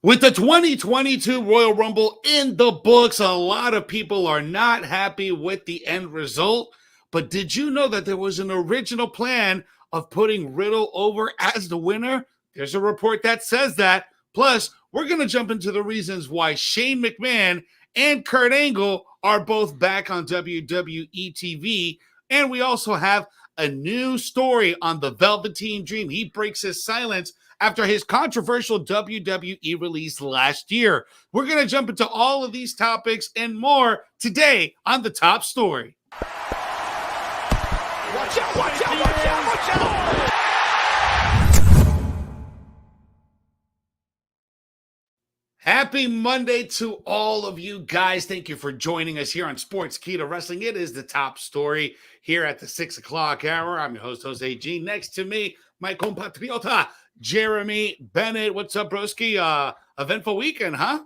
With the 2022 Royal Rumble in the books, a lot of people are not happy with the end result. But did you know that there was an original plan of putting Riddle over as the winner? There's a report that says that. Plus, we're going to jump into the reasons why Shane McMahon and Kurt Angle are both back on WWE TV. And we also have a new story on the Velveteen Dream. He breaks his silence after his controversial WWE release last year. We're going to jump into all of these topics and more today on the Top Story. Watch out, watch out, watch out, watch out! Happy Monday to all of you guys. Thank you for joining us here on Sportskeeda Wrestling. It is the Top Story here at the 6 o'clock hour. I'm your host, Jose G. Next to me, my compatriota, Jeremy Bennett. What's up, broski? Eventful weekend, huh?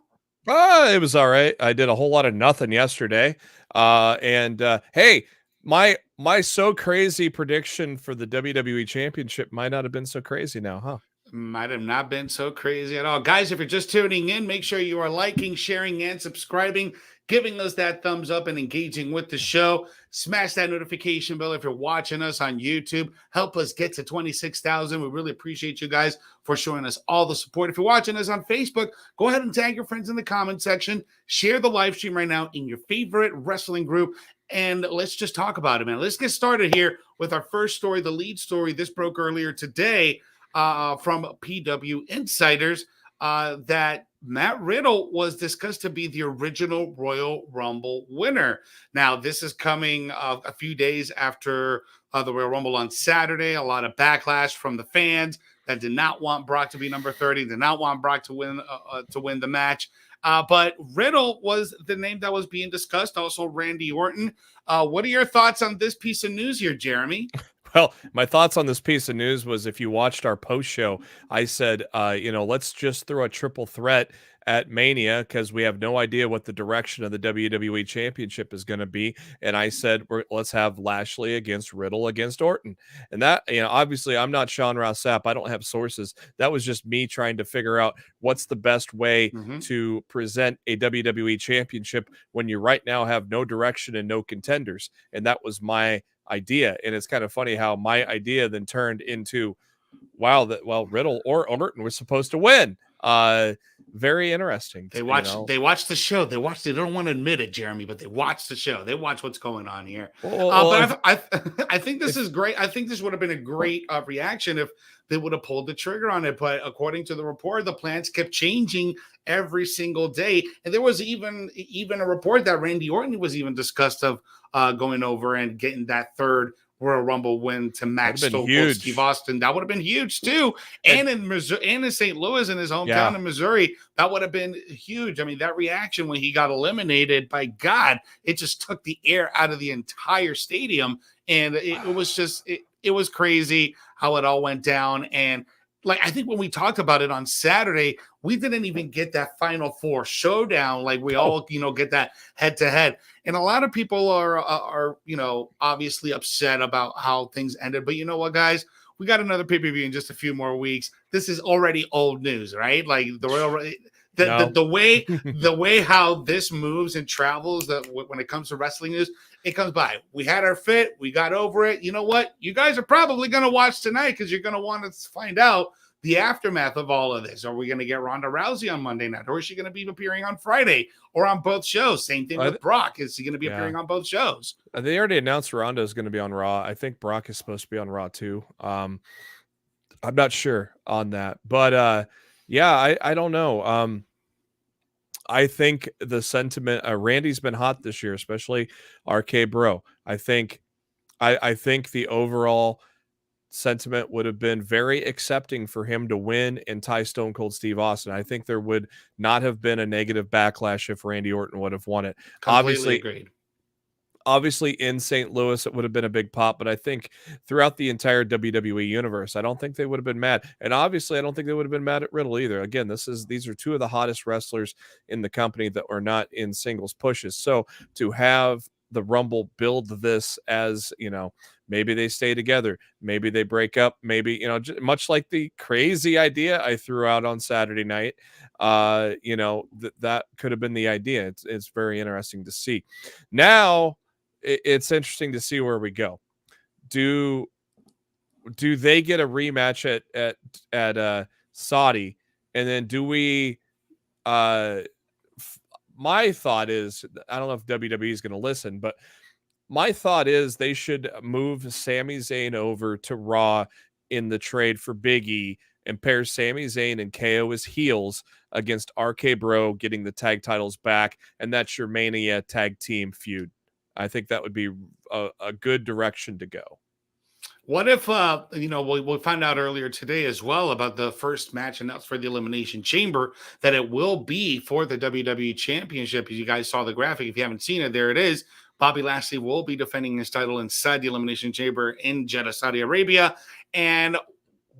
It was all right. I did a whole lot of nothing yesterday. Hey, my so crazy prediction for the WWE Championship might not have been so crazy now, huh? Might have not been so crazy at all. Guys, if you're just tuning in, make sure you are liking, sharing, and subscribing, giving us that thumbs up and engaging with the show. Smash that notification bell if you're watching us on YouTube. Help us get to 26,000. We really appreciate you guys for showing us all the support. If you're watching us on Facebook, go ahead and tag your friends in the comment section. Share the live stream right now in your favorite wrestling group. And let's just talk about it, man. Let's get started here with our first story, the lead story. This broke earlier today. From PW Insiders that Matt Riddle was discussed to be the original Royal Rumble winner. Now, this is coming a few days after the Royal Rumble on Saturday. A lot of backlash from the fans that did not want Brock to be number 30, did not want Brock to win the match. But Riddle was the name that was being discussed. Also, Randy Orton. What are your thoughts on this piece of news here, Jeremy? Well, my thoughts on this piece of news was if you watched our post show, I said, let's just throw a triple threat at Mania because we have no idea what the direction of the WWE Championship is going to be. And I said, let's have Lashley against Riddle against Orton. And that, obviously I'm not Sean Ross Sapp. I don't have sources. That was just me trying to figure out what's the best way to present a WWE Championship when you right now have no direction and no contenders. And that was my idea. And it's kind of funny how my idea then turned into Riddle or Orton was supposed to win. Very interesting. They watch the show. They don't want to admit it, Jeremy, but they watch the show. They watch what's going on here. I think this is great. I think this would have been a great reaction if they would have pulled the trigger on it. But according to the report, the plans kept changing every single day. And there was even a report that Randy Orton was even discussed of going over and getting that third Royal Rumble win to match Stone Cold Steve Austin. That would have been huge too. And in Missouri, and in St. Louis, in his hometown in Missouri, that would have been huge. I mean, that reaction when he got eliminated, by God, it just took the air out of the entire stadium. And it was crazy how it all went down. And I think when we talked about it on Saturday, we didn't even get that Final Four showdown. We all, get that head to head. And a lot of people are obviously upset about how things ended. But you know what, guys? We got another pay-per-view in just a few more weeks. This is already old news, right? The way how this moves and travels, when it comes to wrestling news, it comes by. We had our fit. We got over it. You know what? You guys are probably going to watch tonight because you're going to want to find out the aftermath of all of this. Are we going to get Ronda Rousey on Monday night? Or is she going to be appearing on Friday or on both shows? Same thing with Brock. Is he going to be appearing on both shows? They already announced Ronda is going to be on Raw. I think Brock is supposed to be on Raw too. I'm not sure on that. But I don't know. I think the sentiment, Randy's been hot this year, especially RK Bro. I think the overall sentiment would have been very accepting for him to win and tie Stone Cold Steve Austin. I think there would not have been a negative backlash if Randy Orton would have won it. Completely agreed. Obviously in St. Louis, it would have been a big pop, but I think throughout the entire WWE universe, I don't think they would have been mad. And obviously, I don't think they would have been mad at Riddle either. Again, these are two of the hottest wrestlers in the company that are not in singles pushes. So to have the Rumble build this as, maybe they stay together, maybe they break up, maybe, much like the crazy idea I threw out on Saturday night. That could have been the idea. It's very interesting to see. Now it's interesting to see where we go. Do they get a rematch at Saudi, and then do we? My thought is, I don't know if WWE is going to listen, but my thought is they should move Sami Zayn over to Raw in the trade for Big E and pair Sami Zayn and KO as heels against RK Bro, getting the tag titles back, and that's your Mania tag team feud. I think that would be a good direction to go. What if, we'll find out earlier today as well about the first match announced for the Elimination Chamber, that it will be for the WWE Championship. As you guys saw the graphic, if you haven't seen it, there it is. Bobby Lashley will be defending his title inside the Elimination Chamber in Jeddah, Saudi Arabia. And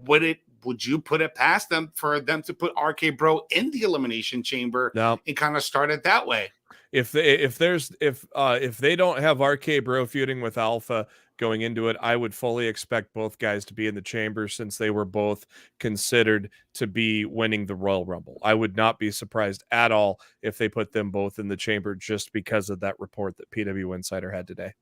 would you put it past them for them to put RK Bro in the Elimination Chamber and kind of start it that way? If they don't have RK Bro feuding with Alpha going into it, I would fully expect both guys to be in the chamber, since they were both considered to be winning the Royal Rumble. I would not be surprised at all if they put them both in the chamber, just because of that report that PW Insider had today.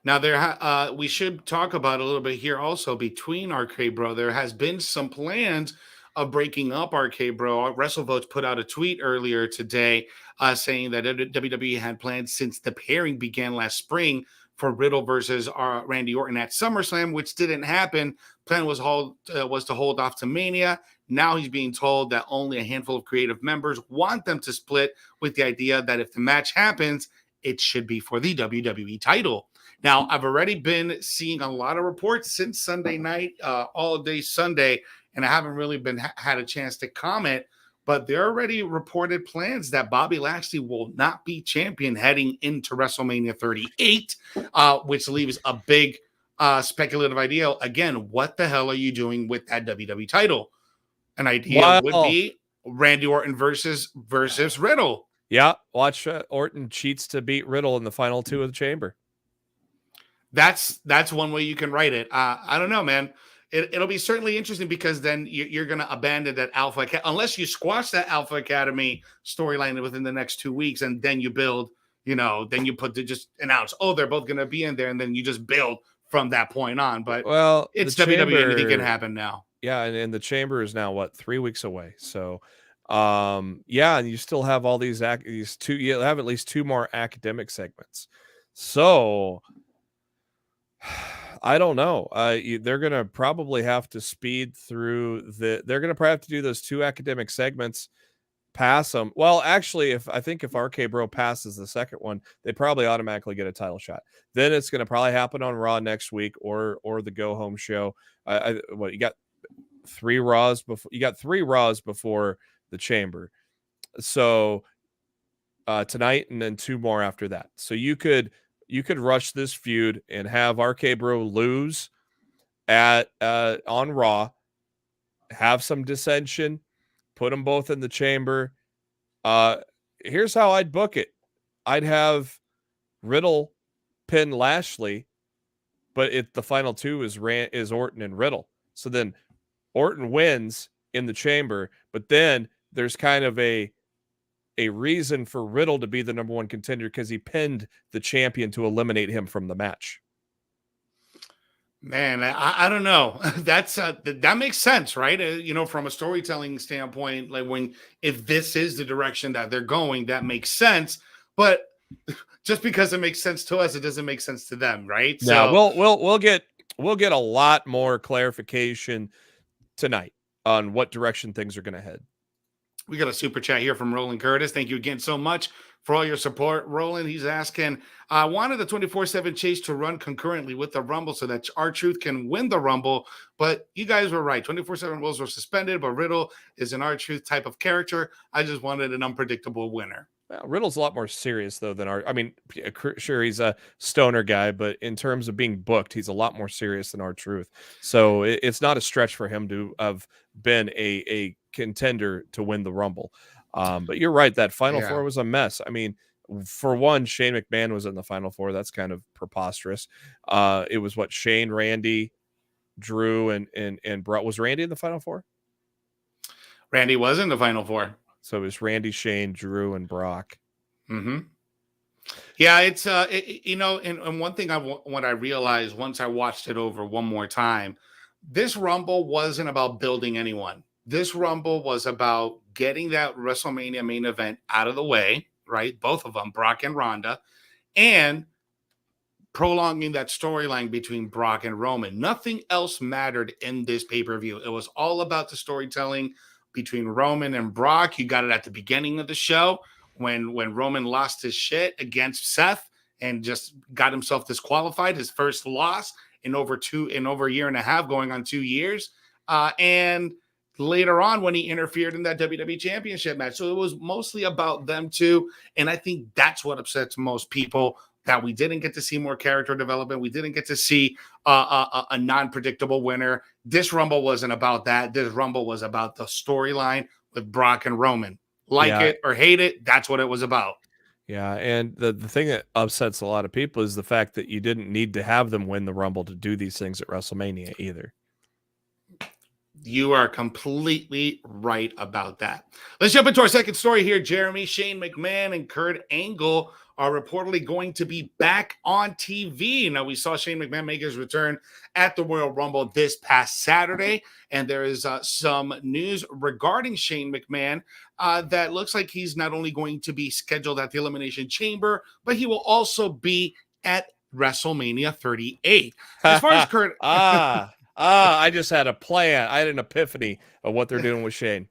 Now, we should talk about a little bit here also between RK Bro. There has been some plans of breaking up RK Bro. WrestleVotes put out a tweet earlier today saying that WWE had plans since the pairing began last spring for Riddle versus Randy Orton at SummerSlam, which didn't happen. Plan was to hold off to Mania. Now he's being told that only a handful of creative members want them to split, with the idea that if the match happens, it should be for the WWE title. Now, I've already been seeing a lot of reports since Sunday night, all day Sunday, and I haven't really had a chance to comment, but there are already reported plans that Bobby Lashley will not be champion heading into WrestleMania 38, which leaves a big speculative idea. Again, what the hell are you doing with that WWE title? An idea would be Randy Orton versus Riddle. Yeah, watch Orton cheats to beat Riddle in the final two of the chamber. That's one way you can write it. I don't know, man. It'll be certainly interesting, because then you're going to abandon that Alpha Academy, unless you squash that Alpha Academy storyline within the next 2 weeks, and then you build, then you just announce, they're both going to be in there, and then you just build from that point on. But it's WWE, anything can happen now. Yeah, and the chamber is now 3 weeks away. So, and you still have all these two. You have at least 2 more academic segments. So, I don't know. They're going to probably have to speed through they're going to probably have to do those 2 academic segments, pass them. Well, actually, if RK Bro passes the second one, they probably automatically get a title shot. Then it's going to probably happen on Raw next week or the go home show. You got 3 Raws before. You got 3 Raws before the chamber. So tonight, and then 2 more after that. So you could rush this feud and have RK Bro lose on Raw, have some dissension, put them both in the chamber. Here's how I'd book it. I'd have Riddle pin Lashley, but the final 2 is Orton and Riddle. So then Orton wins in the chamber, but then there's kind of a reason for Riddle to be the number 1 contender, because he pinned the champion to eliminate him from the match. Man, I don't know. That makes sense, right? From a storytelling standpoint, like if this is the direction that they're going, that makes sense. But just because it makes sense to us, it doesn't make sense to them, right? Yeah, we'll get a lot more clarification tonight on what direction things are going to head. We got a super chat here from Roland Curtis. Thank you again so much for all your support. Roland, he's asking, I wanted the 24/7 chase to run concurrently with the Rumble so that R-Truth can win the Rumble, but you guys were right. 24/7 rules were suspended, but Riddle is an R-Truth type of character. I just wanted an unpredictable winner. Well, Riddle's a lot more serious, though, than sure, he's a stoner guy, but in terms of being booked, he's a lot more serious than R-Truth. So it's not a stretch for him to have been a contender to win the Rumble. But you're right, that Final Four was a mess. I mean, For one, Shane McMahon was in the Final Four. That's kind of preposterous. It was what, Shane, Randy, Drew, and Brock. Was Randy in the Final Four? Randy was in the Final Four. So it was Randy, Shane, Drew, and Brock. Mm-hmm. Yeah, it's and one thing what I realized once I watched it over one more time, this Rumble wasn't about building anyone. This Rumble was about getting that WrestleMania main event out of the way, right? Both of them, Brock and Ronda, and prolonging that storyline between Brock and Roman. Nothing else mattered in this pay-per-view. It was all about the storytelling between Roman and Brock. You got it at the beginning of the show when Roman lost his shit against Seth and just got himself disqualified, his first loss in over a year and a half, going on 2 years. And later on when he interfered in that WWE Championship match. So it was mostly about them two. And I think that's what upsets most people, that we didn't get to see more character development. We didn't get to see a non-predictable winner. This Rumble wasn't about that. This Rumble was about the storyline with Brock and Roman. It or hate it, that's what it was about. Yeah, and the thing that upsets a lot of people is the fact that you didn't need to have them win the Rumble to do these things at WrestleMania either. You are completely right about that. Let's jump into our second story here, Jeremy. Shane McMahon and Kurt Angle are reportedly going to be back on TV. Now, we saw Shane McMahon make his return at the Royal Rumble this past Saturday, and there is some news regarding Shane McMahon that looks like he's not only going to be scheduled at the Elimination Chamber, but he will also be at WrestleMania 38. As far as Kurt... I just had a plan. I had an epiphany of what they're doing with Shane.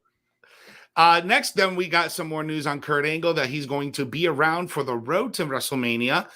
Next, then we got some more news on Kurt Angle that he's going to be around for the road to WrestleMania.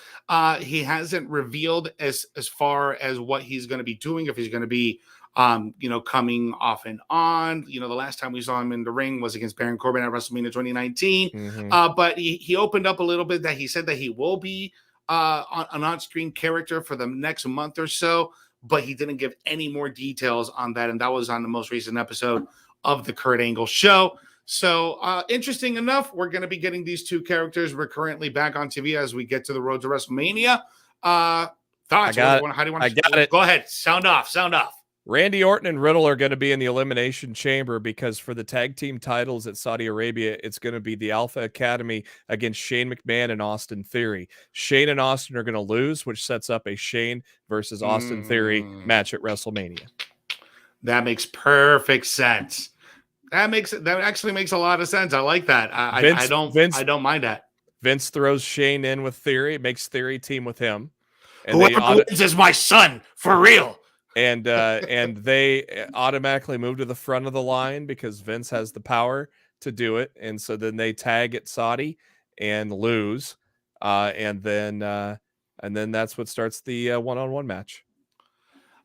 He hasn't revealed as far as what he's going to be doing, if he's going to be, coming off and on. The last time we saw him in the ring was against Baron Corbin at WrestleMania 2019. Mm-hmm. But he opened up a little bit that he said that he will be an on-screen character for the next month or so, but he didn't give any more details on that. And that was on the most recent episode of the Kurt Angle show. So interesting enough, we're going to be getting these two characters. We're currently back on TV as we get to the road to WrestleMania. Thoughts? How do you want to? Go ahead. Sound off. Randy Orton and Riddle are going to be in the Elimination Chamber because for the tag team titles at Saudi Arabia, it's going to be the Alpha Academy against Shane McMahon and Austin Theory. Shane and Austin are going to lose, which sets up a Shane versus Austin Theory match at WrestleMania. That makes perfect sense. That actually makes a lot of sense. I like that. I don't mind that. Vince throws Shane in with Theory. It makes Theory team with him. And whoever wins is my son, for real. And they automatically move to the front of the line because Vince has the power to do it. And so then they tag at Saudi and lose. And then that's what starts the one-on-one match.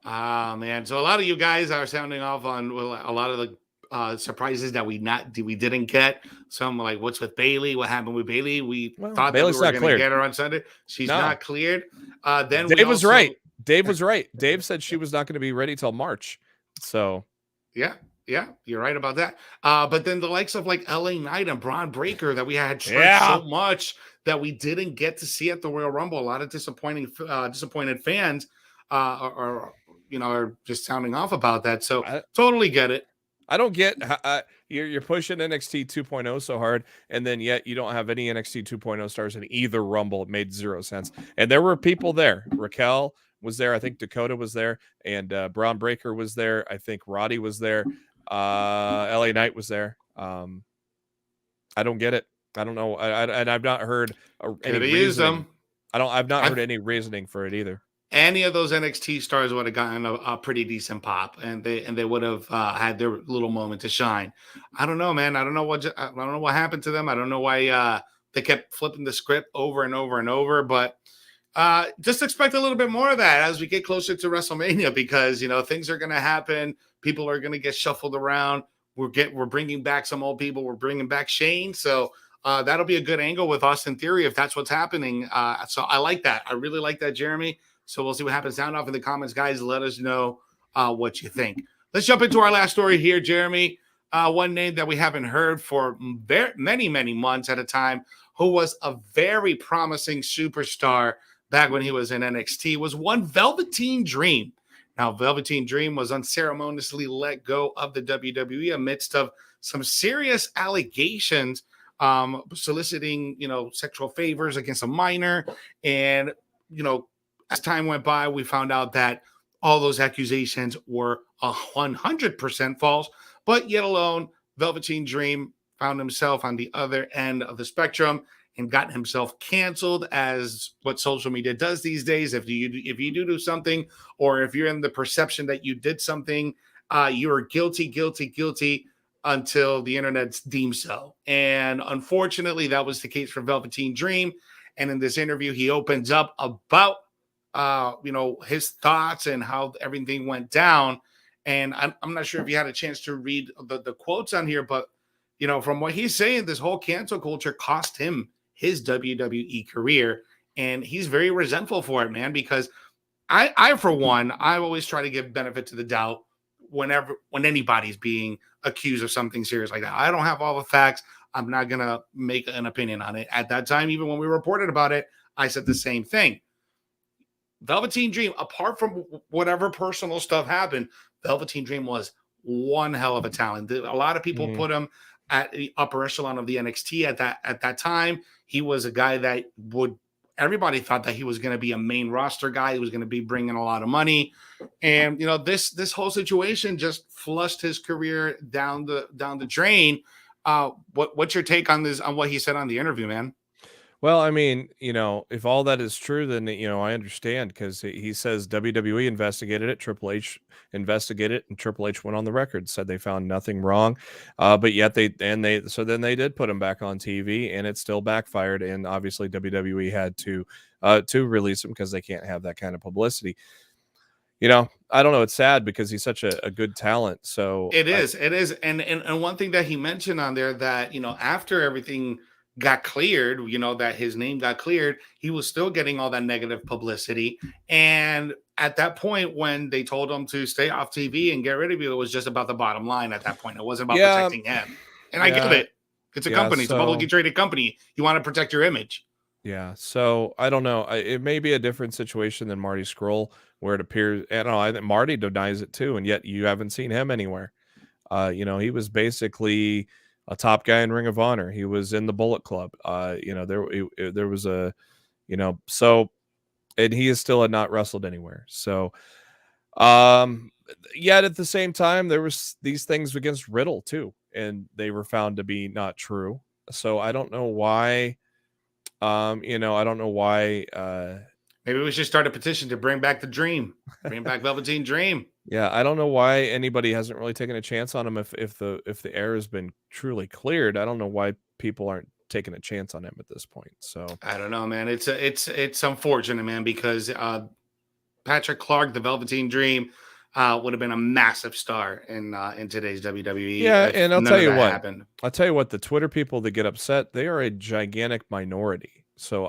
Man. So a lot of you guys are sounding off on a lot of the surprises that we didn't get. Some like, what's with Bayley? What happened with Bayley? We thought Bayley's that we were going to get her on Sunday. She's not cleared. Then Dave was right. Dave was right. Dave said she was not going to be ready till March. So yeah, you're right about that. But then the likes of like LA Knight and Braun Breaker that we had so much that we didn't get to see at the Royal Rumble. A lot of disappointed fans are just sounding off about that. So totally get it. I don't get you're pushing NXT 2.0 so hard, and then yet you don't have any NXT 2.0 stars in either Rumble. It made zero sense. And there were people there. Raquel was there. I think Dakota was there, and Braun Breaker was there. I think Roddy was there. LA Knight was there. I don't get it. I don't know. And I've not heard any reasoning. I've not heard any reasoning for it either. Any of those NXT stars would have gotten a pretty decent pop, and they would have had their little moment to shine. I don't know, man. I don't know what happened to them. I don't know why they kept flipping the script over and over and over. But just expect a little bit more of that as we get closer to WrestleMania, because things are going to happen. People are going to get shuffled around. We're bringing back some old people. We're bringing back Shane, so that'll be a good angle with Austin Theory if that's what's happening. So I like that. I really like that, Jeremy. So we'll see what happens. Sound off in the comments, guys. Let us know what you think. Let's jump into our last story here, Jeremy. one name that we haven't heard for many, many months at a time, who was a very promising superstar back when he was in NXT, was one Velveteen Dream. Now, Velveteen Dream was unceremoniously let go of the WWE amidst of some serious allegations, soliciting, sexual favors against a minor. And, as time went by, we found out that all those accusations were 100% false. But yet alone, Velveteen Dream found himself on the other end of the spectrum and got himself canceled, as what social media does these days. If you do something, or if you're in the perception that you did something, you are guilty until the internet deems so. And unfortunately, that was the case for Velveteen Dream. And in this interview, he opens up about his thoughts and how everything went down. And I'm not sure if you had a chance to read the quotes on here, but from what he's saying, this whole cancel culture cost him his WWE career, and he's very resentful for it, man. Because I for one, I always try to give benefit to the doubt when anybody's being accused of something serious like that. I don't have all the facts. I'm not gonna make an opinion on it. At that time, even when we reported about it, I said the same thing. Velveteen Dream, apart from whatever personal stuff happened, Velveteen Dream was one hell of a talent. A lot of people put him at the upper echelon of the NXT at that time. He was a guy that everybody thought that he was going to be a main roster guy. He was going to be bringing a lot of money. And, this whole situation just flushed his career down the drain. What's your take on this, on what he said on the interview, man? Well, I mean, if all that is true, then, I understand, because he says WWE investigated it, Triple H investigated it, and Triple H went on the record, said they found nothing wrong. But yet then they did put him back on TV, and it still backfired. And obviously WWE had to release him because they can't have that kind of publicity. I don't know. It's sad because he's such a good talent. So it is. And one thing that he mentioned on there, that, after everything got cleared, that his name got cleared, he was still getting all that negative publicity. And at that point, when they told him to stay off TV and get rid of you, it was just about the bottom line at that point. It wasn't about protecting him. And I get it. It's a company. It's a publicly traded company. You want to protect your image. Yeah. So I don't know. It may be a different situation than Marty Scurll, where it appears, I think Marty denies it too, and yet you haven't seen him anywhere. He was basically a top guy in Ring of Honor. He was in the Bullet Club. There was a, so, and he is still had not wrestled anywhere. So, yet at the same time, there was these things against Riddle too, and they were found to be not true. So I don't know why. I don't know why. Maybe we should start a petition to bring back the Dream, bring back Velveteen Dream. Yeah, I don't know why anybody hasn't really taken a chance on him. If the air has been truly cleared, I don't know why people aren't taking a chance on him at this point. So I don't know, man. It's unfortunate, man, because Patrick Clark, the Velveteen Dream, would have been a massive star in today's WWE. Yeah, and I'll tell you what, the Twitter people that get upset, they are a gigantic minority. So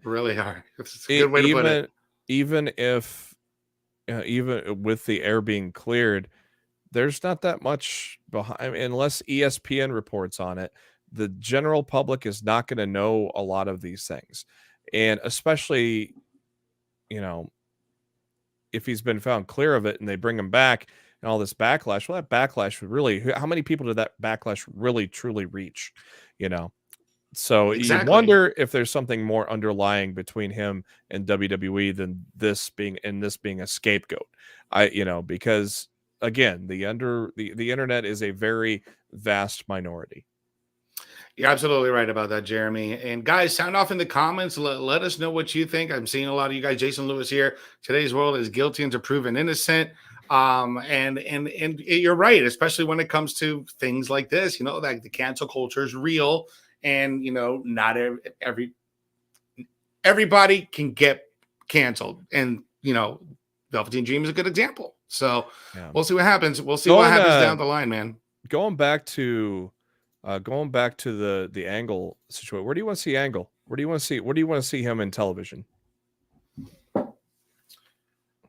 really are. It's a good way to put it. Even if even with the air being cleared, there's not that much behind, unless ESPN reports on it. The general public is not going to know a lot of these things. And especially, if he's been found clear of it and they bring him back and all this backlash, well, that backlash would really, how many people did that backlash really truly reach? So Exactly. You wonder if there's something more underlying between him and WWE than this being a scapegoat. Because again, the internet is a very vast minority. You're absolutely right about that, Jeremy. And guys, sound off in the comments. Let us know what you think. I'm seeing a lot of you guys. Jason Lewis here. Today's world is guilty until proven innocent. And you're right, especially when it comes to things like this. Like the cancel culture is real. And not everybody can get canceled, and Velveteen Dream is a good example. So We'll see what happens. We'll see what happens down the line, man. Going back to the Angle situation. Where do you want to see Angle? Where do you want to see him in television?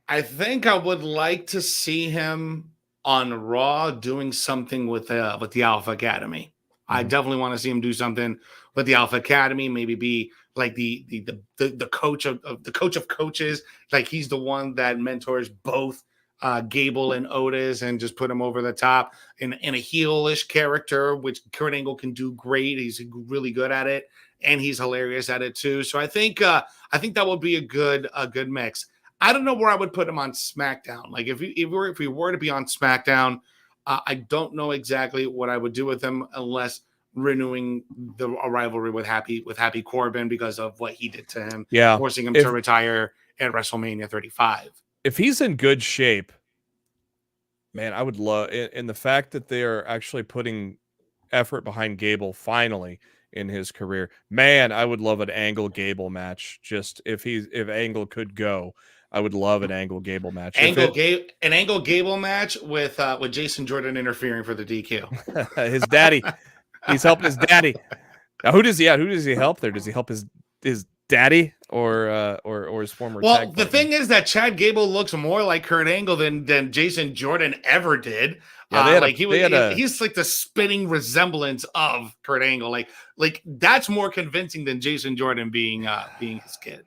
I think I would like to see him on Raw doing something with the Alpha Academy. I definitely want to see him do something with the Alpha Academy. Maybe be like the coach of the coach of coaches. Like he's the one that mentors both Gable and Otis, and just put him over the top in a heelish character, which Kurt Angle can do great. He's really good at it, and he's hilarious at it too. So I think that would be a good mix. I don't know where I would put him on SmackDown. Like if we were to be on SmackDown, I don't know exactly what I would do with him unless renewing a rivalry with Happy Corbin because of what he did to him, forcing him to retire at WrestleMania 35. If he's in good shape, man, I would love. And the fact that they are actually putting effort behind Gable finally in his career, man, I would love an Angle Gable match. Just if Angle could go, I would love an Angle Gable match. An Angle Gable match with Jason Jordan interfering for the DQ. His daddy, he's helping his daddy. Now, who does he help there? Does he help his daddy or his former? Well, the thing is that Chad Gable looks more like Kurt Angle than Jason Jordan ever did. Yeah, he's like the spinning resemblance of Kurt Angle. Like that's more convincing than Jason Jordan being his kid.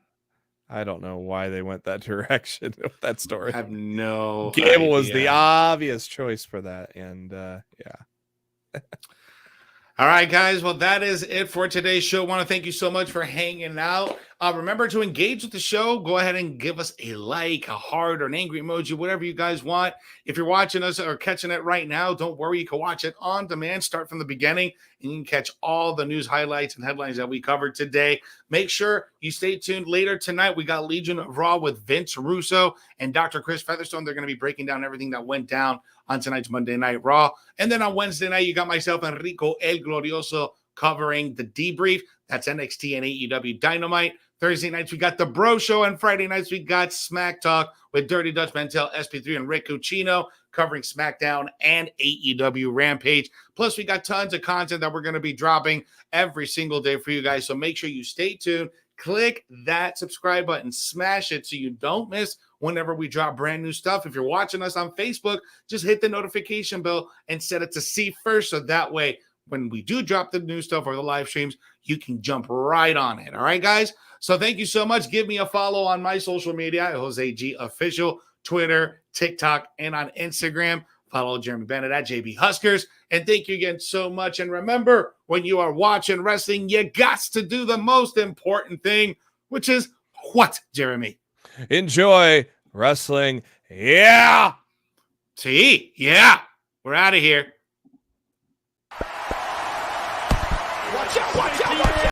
I don't know why they went that direction with that story. I have no Gable was the obvious choice for that, and yeah. All right, guys. Well, that is it for today's show. I want to thank you so much for hanging out. Remember to engage with the show. Go ahead and give us a like, a heart, or an angry emoji, whatever you guys want. If you're watching us or catching it right now, don't worry. You can watch it on demand. Start from the beginning, and you can catch all the news highlights and headlines that we covered today. Make sure you stay tuned. Later tonight, we got Legion of Raw with Vince Russo and Dr. Chris Featherstone. They're going to be breaking down everything that went down on tonight's Monday Night Raw. And then on Wednesday night, you got myself, Enrico El Glorioso, covering the debrief. That's NXT and AEW Dynamite. Thursday nights, we got the Bro Show. And Friday nights, we got Smack Talk with Dirty Dutch Mantel, SP3, and Rick Cucino covering SmackDown and AEW Rampage. Plus, we got tons of content that we're going to be dropping every single day for you guys. So make sure you stay tuned. Click that subscribe button. Smash it so you don't miss whenever we drop brand new stuff. If you're watching us on Facebook, just hit the notification bell and set it to see first. So that way, when we do drop the new stuff or the live streams, you can jump right on it. All right, guys? So thank you so much. Give me a follow on my social media, Jose G Official, Twitter, TikTok, and on Instagram. Follow Jeremy Bennett at JB Huskers. And thank you again so much. And remember, when you are watching wrestling, you got to do the most important thing, which is what, Jeremy? Enjoy wrestling. Yeah. See? Yeah. We're out of here.